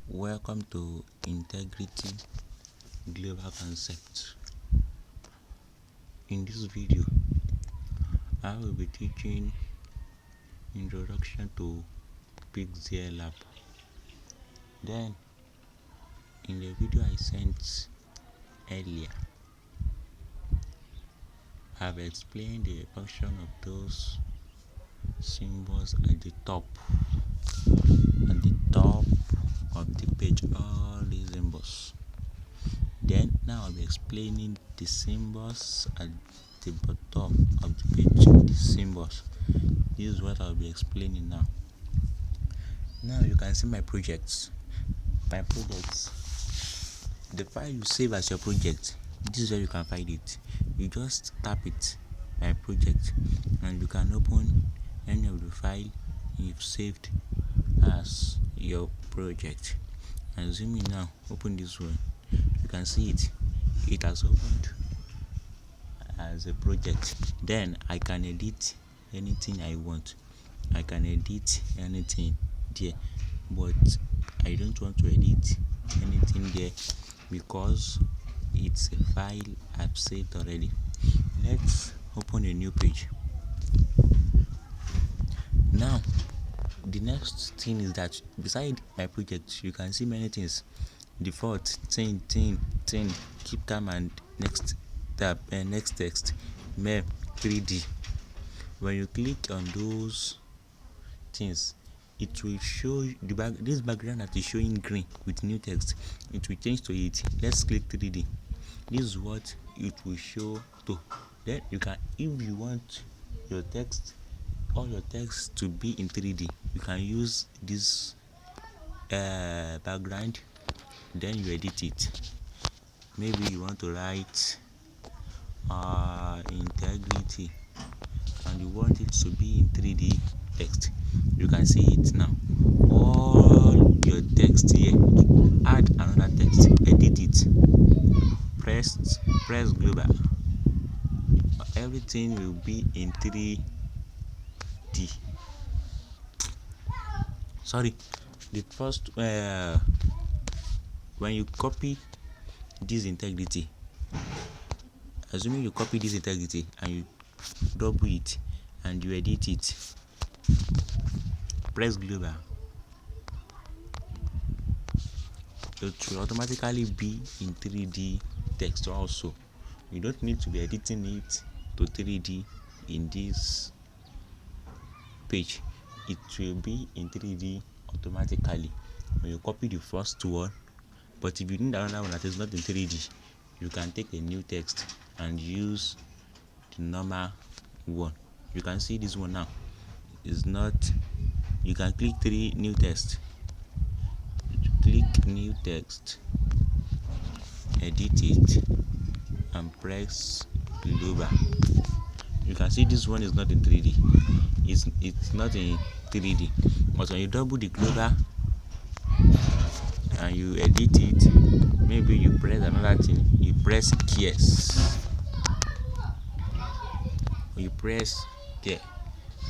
Welcome to Integrity Global Concept. In this video, I will be teaching Introduction to pixellab. Then, in the video I sent earlier, I've explained the function of those symbols at the top of the page, all these symbols. Then now I'll be explaining the symbols at the bottom of the page, the symbols. This is what I'll be explaining now. Now you can see my projects. The file you save as your project, this is where you can find it. You just tap it, my project, and you can open any of the file you've saved as your project. And zoom in now, open this one. You can see it has opened as a project. Then I can edit anything I want. I can edit anything there, but I don't want to edit anything there because it's a file I've saved already. Let's open a new page. Now the next thing is that beside my project you can see many things: default, thing, keep time, and next tab, next text, mail, 3D. When you click on those things, it will show this background that is showing green with new text. It will change to it. Let's click 3D. This is what it will show to. Then you can, if you want your text, all your text to be in 3D, you can use this background. Then you edit it. Maybe you want to write integrity and you want it to be in 3D text. You can see it now. All your text here, add another text, edit it, press global. Everything will be in 3D. Sorry, the first when you copy this integrity, assuming you copy this integrity and you double it and you edit it, press global, it will automatically be in 3D text also. You don't need to be editing it to 3D in this page. It will be in 3D automatically when you copy the first one. But if you need another one that is not in 3D, you can take a new text and use the normal one. You can see this one now is not. You can click new text, click new text, edit it, and press global. You can see this one is not in 3D. It's not in 3D. But when you double the global and you edit it, maybe you press another thing, you press yes, or you press there,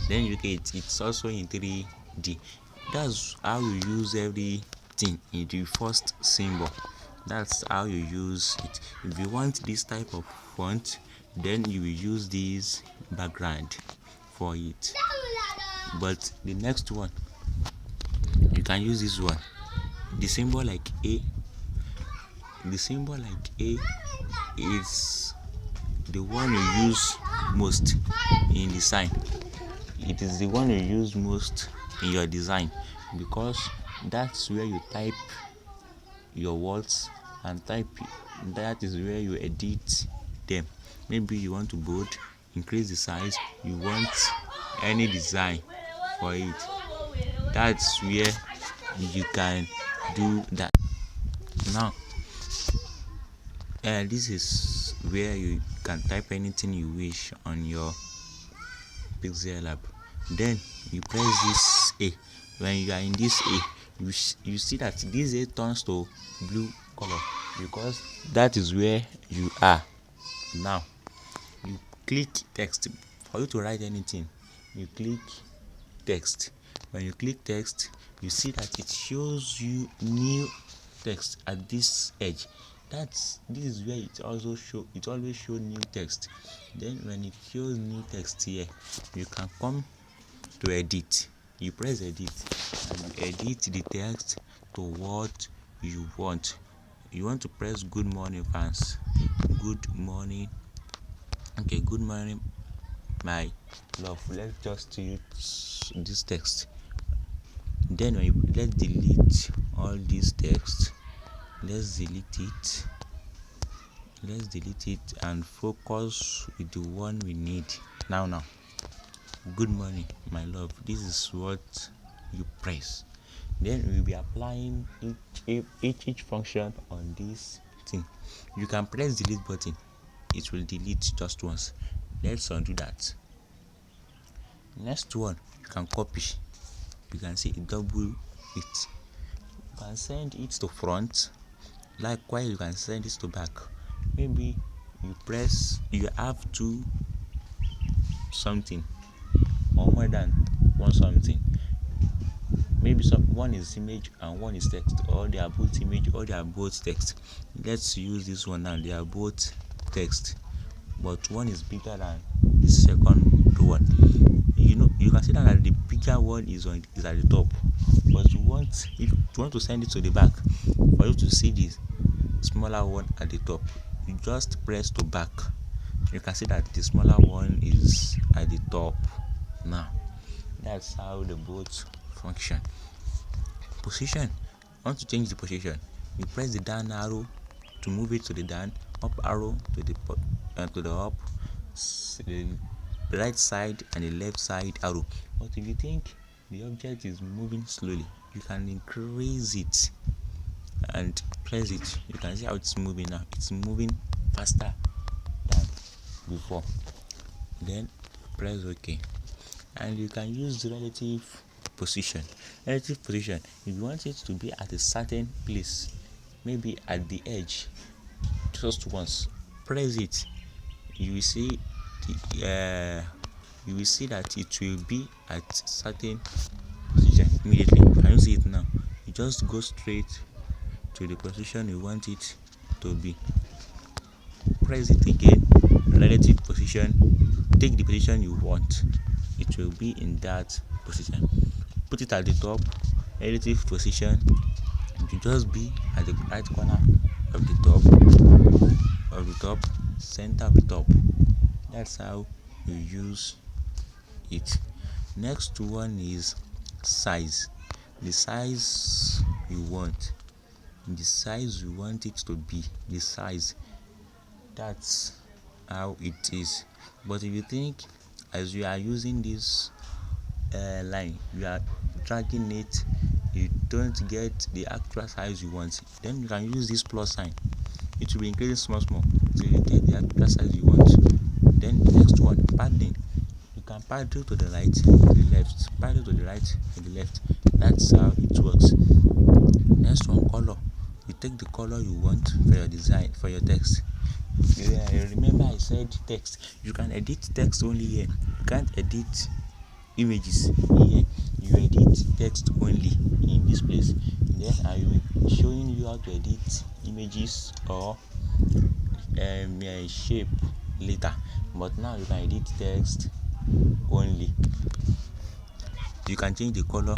then you get it's also in 3D. That's how you use everything in the first symbol. That's how you use it. If you want this type of font, then you will use this background for it. But the next one, you can use this one. The symbol like A is the one you use most in design. It is the one you use most in your design because that's where you type your words and that is where you edit them. Maybe you want to bold, increase the size, you want any design for it. That's where you can do that. Now this is where you can type anything you wish on your pixellab. Then you press this A. When you are in this A, you see that this A turns to blue color because that is where you are. Now you click text. For you to write anything, you click text. When you click text, you see that it shows you new text at this edge. This is where it always show new text. Then when it shows new text here, you can come to edit. You press edit and you edit the text to what you want. You want to press good morning fans. Good morning. Okay, good morning my love. Let's just use this text. Then when let's delete all this text. Let's delete it and focus with the one we need now. Good morning my love. This is what you press. Then we'll be applying each function on this thing. You can press delete button, it will delete just once. Let's undo that. Next one, you can copy. You can see it double it. You can send it to front. Likewise, you can send it to back. Maybe you have two something or more than one something. Maybe one is image and one is text, or they are both image or they are both text. Let's use this one now. They are both text, but one is bigger than the second one. You can see that the bigger one is at the top, but if you want to send it to the back, for you to see this smaller one at the top, you just press to back. You can see that the smaller one is at the top now. That's how the both function. Position. Want to change the position, you press the down arrow to move it to the down, up arrow to the up, the right side and the left side arrow. But if you think the object is moving slowly, you can increase it and press it. You can see how it's moving now. It's moving faster than before. Then press OK, and you can use the relative position. If you want it to be at a certain place, maybe at the edge, just once press it, you will see that it will be at certain position immediately. Can you see it now? You just go straight to the position you want it to be. Press it again, relative position, take the position you want, it will be in that position. Put it at the top, relative position, it will just be at the right corner of the top, center of the top. That's how you use it. Next one is size. The size you want it to be, the size. That's how it is. But if you think as you are using this line, you are dragging it, you don't get the actual size you want, then you can use this plus sign. It will be increasing small till you get the actual size you want. Then next one, padding. You can paddle to the right, to the left, paddle to the right, to the left. That's how it works. Next one, color. You take the color you want for your design, for your text. Remember I said text. You can edit text only here. You can't edit images here. You edit text only in this place. Then I will be showing you how to edit images or shape later. But now you can edit text only. You can change the color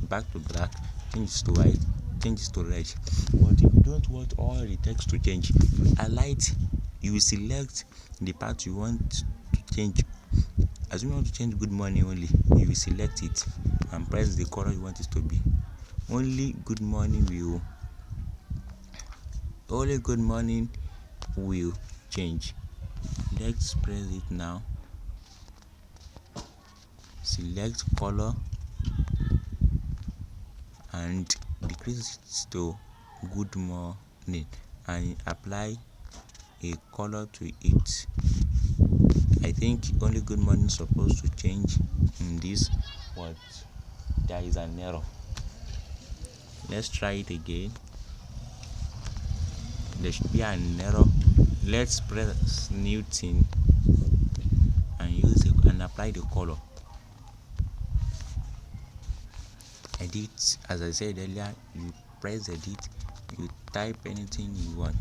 back to black, change it to white, change it to red. But if you don't want all the text to change, you will select the part you want to change. As you want to change good morning only, you will select it and press the color you want it to be. Only good morning will change. Let's press it now. Select color and decrease it to good morning and apply a color to it. I think only good morning is supposed to change in this, but there is an error. Let's try it again. There should be an error. Let's press new thing and use it and apply the color. edit. As I said earlier, you press edit, you type anything you want.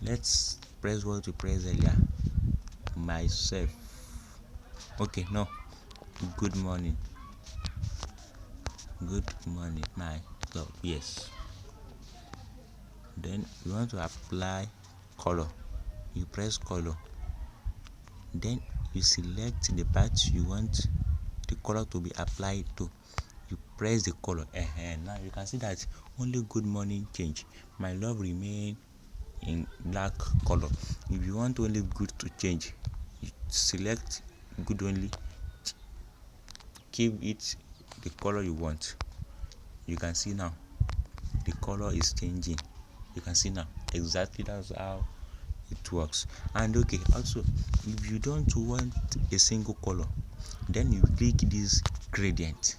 Let's press what we press earlier. Myself. Okay, no. Good morning. Good morning, myself. Yes. Then you want to apply color. You press color. Then you select the part you want the color to be applied to. You press the color. Now you can see that only good morning change. My love remain in black color. If you want only good to change, you select good only, give it the color you want. You can see now the color is changing. You can see now exactly that's how it works. And okay, also if you don't want a single color, then you click this gradient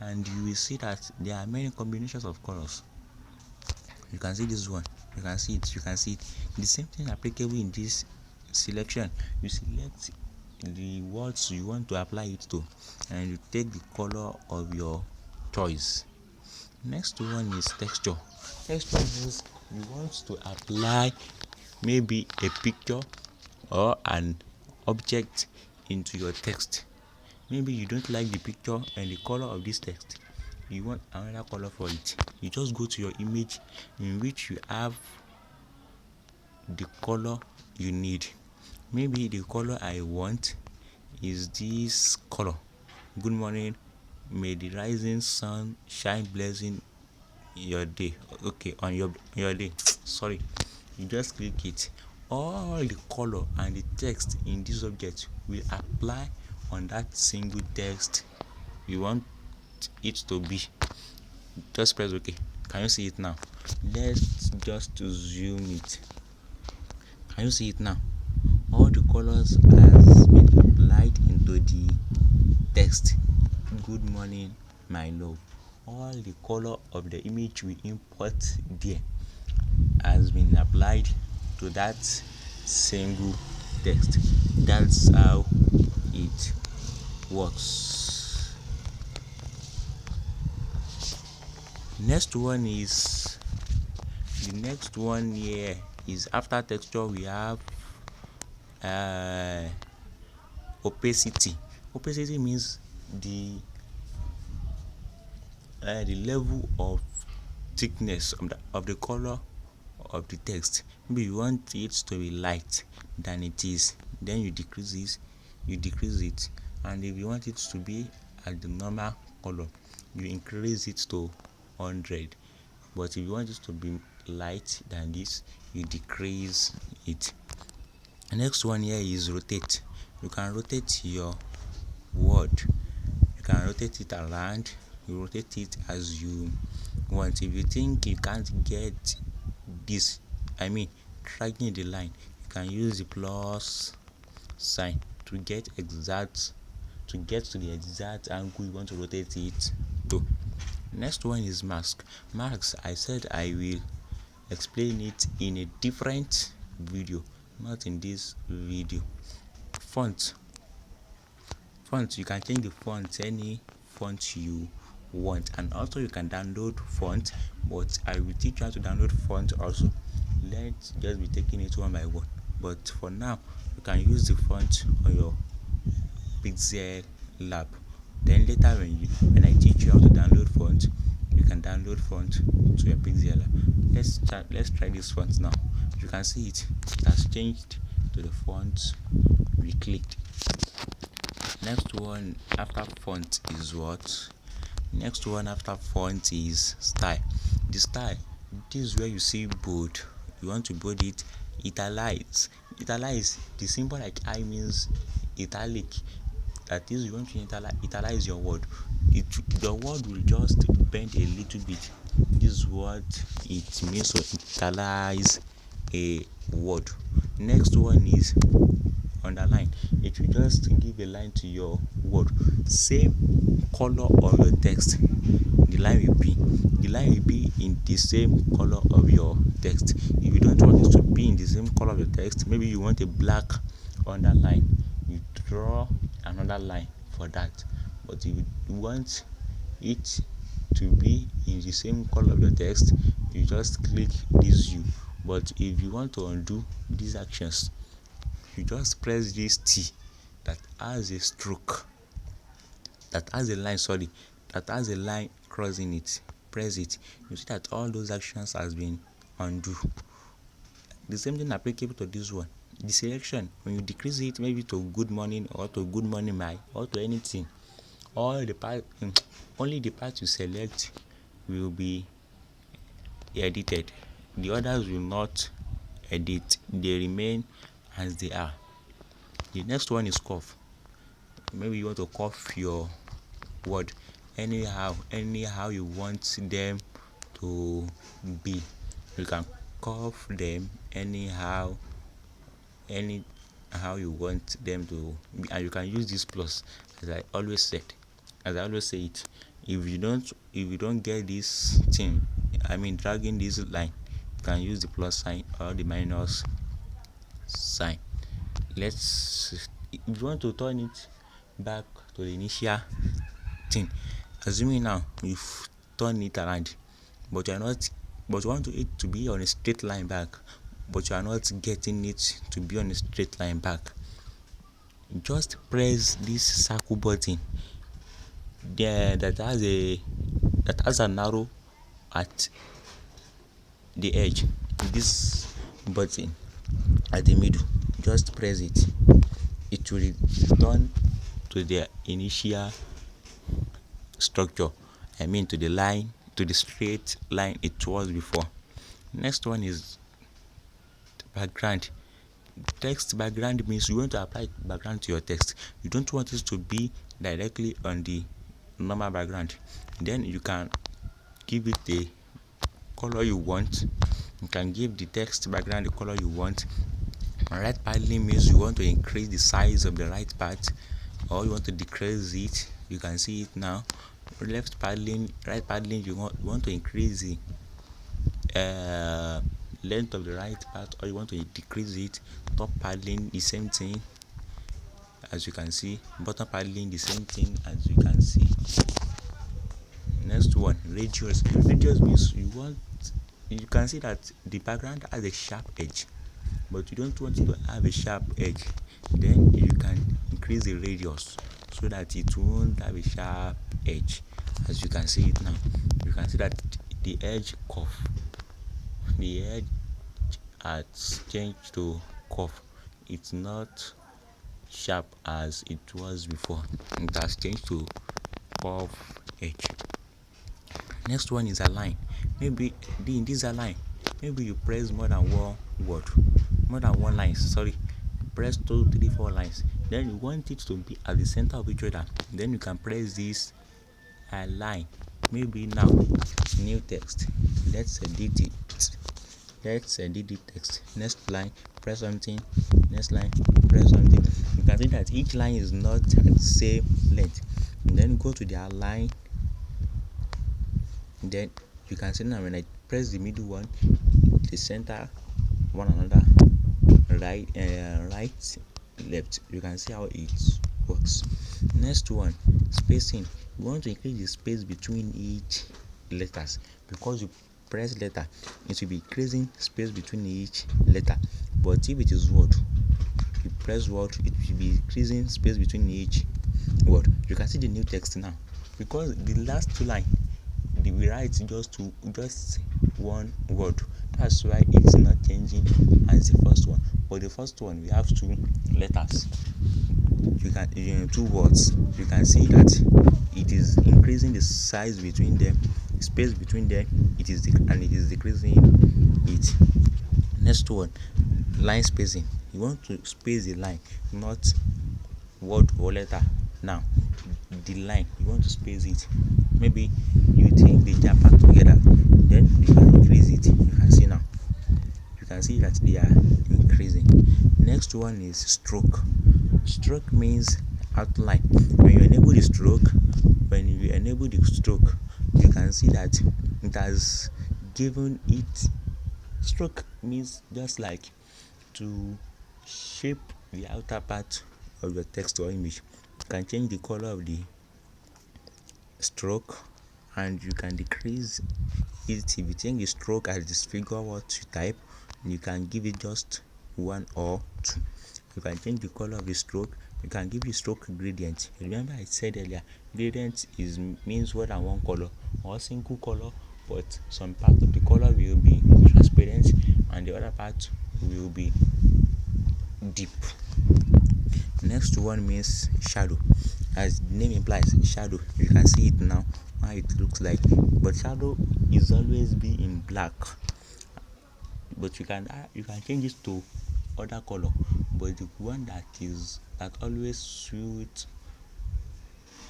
and you will see that there are many combinations of colors. You can see this one, you can see it. The same thing applicable in this selection. You select the words you want to apply it to and you take the color of your choice. Next one is texture. Texture means you want to apply maybe a picture or an object into your text. Maybe you don't like the picture and the color of this text, you want another color for it. You just go to your image in which you have the color you need. Maybe the color I want is this color. Good morning, may the rising sun shine blessing your day. Okay, on your day. Sorry, you just click it. All the color and the text in this object will apply on that single text you want it to be. Just press OK. Can you see it now? Let's just zoom it. Can you see it now? All the colors has been applied into the text. Good morning, my love. All the color of the image we import there has been applied to that single text. That's how it works. Next one is the next one here is after texture we have opacity. Opacity means the level of thickness of the color of the text. Maybe you want it to be light than it is, then you decrease it. And if you want it to be at the normal color, you increase it to 100. But if you want it to be light than this, you decrease it. The next one here is rotate. You can rotate your word. You can rotate it around. You rotate it as you want. If you think you can't get this, dragging the line, you can use the plus sign to get to the exact angle you want to rotate it to. Next one is mask. Masks, I said I will explain it in a different video, not in this video. Font, you can change the font, any font you want, and also you can download font, but I will teach you how to download font also. Let's just be taking it one by one, but for now you can use the font on your pixellab. Then later when I teach you how to download font, you can download font to your pixellab. Let's try this font now. You can see it has changed to the font we clicked. Next one after font is what? Next one after font is style. The style, this is where you see bold. You want to bold it, italize. Italize, the symbol like I means italic. That is, you want to italize your word. The word will just bend a little bit. This is what it means to italize a word. Next one is underline. It will just give a line to your word. Same color of your text. The line will be in the same color of your text. If you don't want it to be in the same color of your text, maybe you want a black underline, you draw another line for that. But if you want it to be in the same color of your text, you just click this U. But if you want to undo these actions, you just press this T that has a stroke, that has a line, that has a line crossing it. Press it. You see that all those actions has been undo. The same thing applicable to this one. The selection, when you decrease it maybe to good morning or to good morning my or to anything, all the part only the part you select will be edited. The others will not edit, they remain as they are. The next one is curve. Maybe you want to curve your word anyhow you want them to be. You can curve them anyhow you want them to be, and you can use this plus, as I always say it. If you don't get this thing, I mean dragging this line, you can use the plus sign or the minus sign. If you want to turn it back to the initial thing, assuming now you've turned it around, but you want it to be on a straight line back, but you are not getting it to be on a straight line back, just press this circle button there that has an arrow at the edge. This button at the middle, just press it. It will return to the initial structure, I mean to the straight line it was before. Next one is background. Text background means you want to apply background to your text. You don't want it to be directly on the normal background. Then you can give it the color you want. You can give the text background the color you want. Right padding means you want to increase the size of the right part, or you want to decrease it. You can see it now. Right padding, you want to increase the length of the right part, or you want to decrease it. Top padding, the same thing as you can see. Bottom padding, the same thing as you can see. Next one, radius. Radius means you can see that the background has a sharp edge, but you don't want it to have a sharp edge. Then you can increase the radius so that it won't have a sharp edge. As you can see it now, you can see that the edge curve, the edge has changed to curve. It's not sharp as it was before. It has changed to curve edge. Next one is align. Maybe in this align, maybe you press more than one line. Press 2, 3, 4 lines. Then you want it to be at the center of each other. Then you can press this align. Maybe now new text. Let's edit it. Text. Next line, press something. Next line, press something. You can see that each line is not at the same length. And then go to the align. Then you can see now when I press the middle one, the center one another, right, left. You can see how it works. Next one, spacing. You want to increase the space between each letters, because you press letter, it will be increasing space between each letter. But if it is word, you press word, it will be increasing space between each word. You can see the new text now, because the last two lines we write just one word. That's why it's not changing as the first one. But the first one, we have two letters. You can 2 words. You can see that it is increasing the size between them, space between them. It is decreasing it. Next one, line spacing. You want to space the line, not word or letter. Now the line, you want to space it. Maybe you think they jump back together, then you can increase it. You can see now, you can see that they are increasing. Next one is stroke. Stroke means outline. When you enable the stroke, you can see that it has given it. Stroke means just like to shape the outer part of your text or image. You can change the color of the stroke and you can decrease it. If you change the stroke as disfigure what you type, you can give it just 1 or 2. You can change the color of the stroke. You can give the stroke gradient. Remember I said earlier, gradient means more than one color or single color, but some part of the color will be transparent and the other part will be deep. Next one means shadow. As the name implies, shadow. You can see it now how it looks like, but shadow is always be in black, but you can change it to other color, but the one that always suits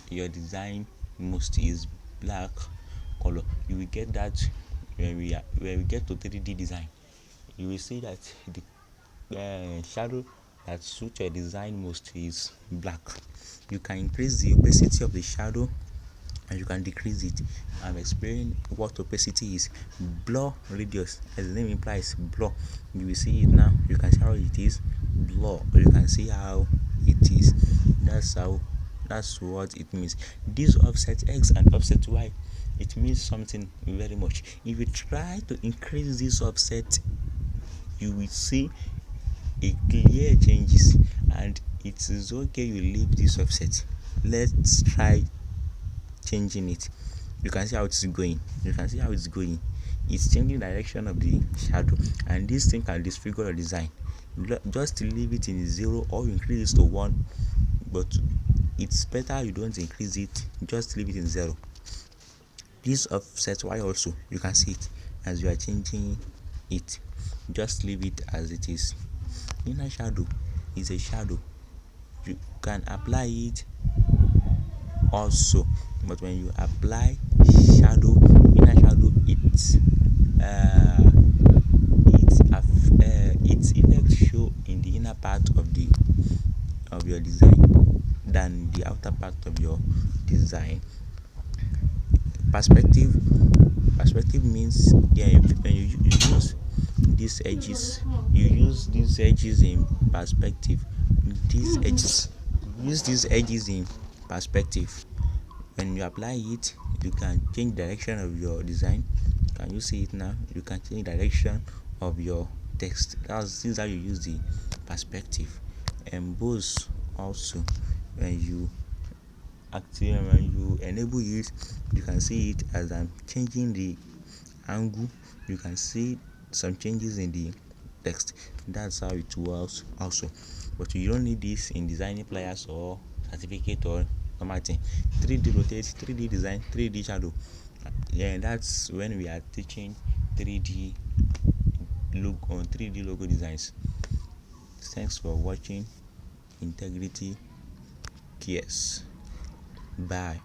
your design most is black color. You will get that when we get to 3D design. You will see that the shadow that suits your design most is black. You can increase the opacity of the shadow and you can decrease it. I'm explaining what opacity is. Blur radius, as the name implies, blur. You will see it now. You can see how it is blur. You can see how it is. That's what it means. This offset x and offset y, it means something very much. If you try to increase this offset, you will see a clear changes, and it is okay you leave this offset. Let's try changing it. You can see how it's going. It's changing direction of the shadow, and this thing can disfigure your design. Just leave it in 0 or increase it to 1, but it's better you don't increase it, just leave it in 0. This offset y also, you can see it as you are changing it. Just leave it as it is. Inner shadow is a shadow. You can apply it also, but when you apply shadow, inner shadow, its effect show in the inner part of your design than the outer part of your design. Perspective means, when you use these edges, in perspective. Use these edges in perspective. When you apply it, you can change direction of your design. Can you see it now? You can change direction of your text. This is how you use the perspective. Emboss also, when you enable it, you can see it as I'm changing the angle. You can see some changes in the text. That's how it works also, but you don't need this in designing pliers or certificate or normal thing. 3D rotate, 3D design, 3D shadow. That's when we are teaching 3D logo designs. Thanks for watching. Integrity cares. Bye.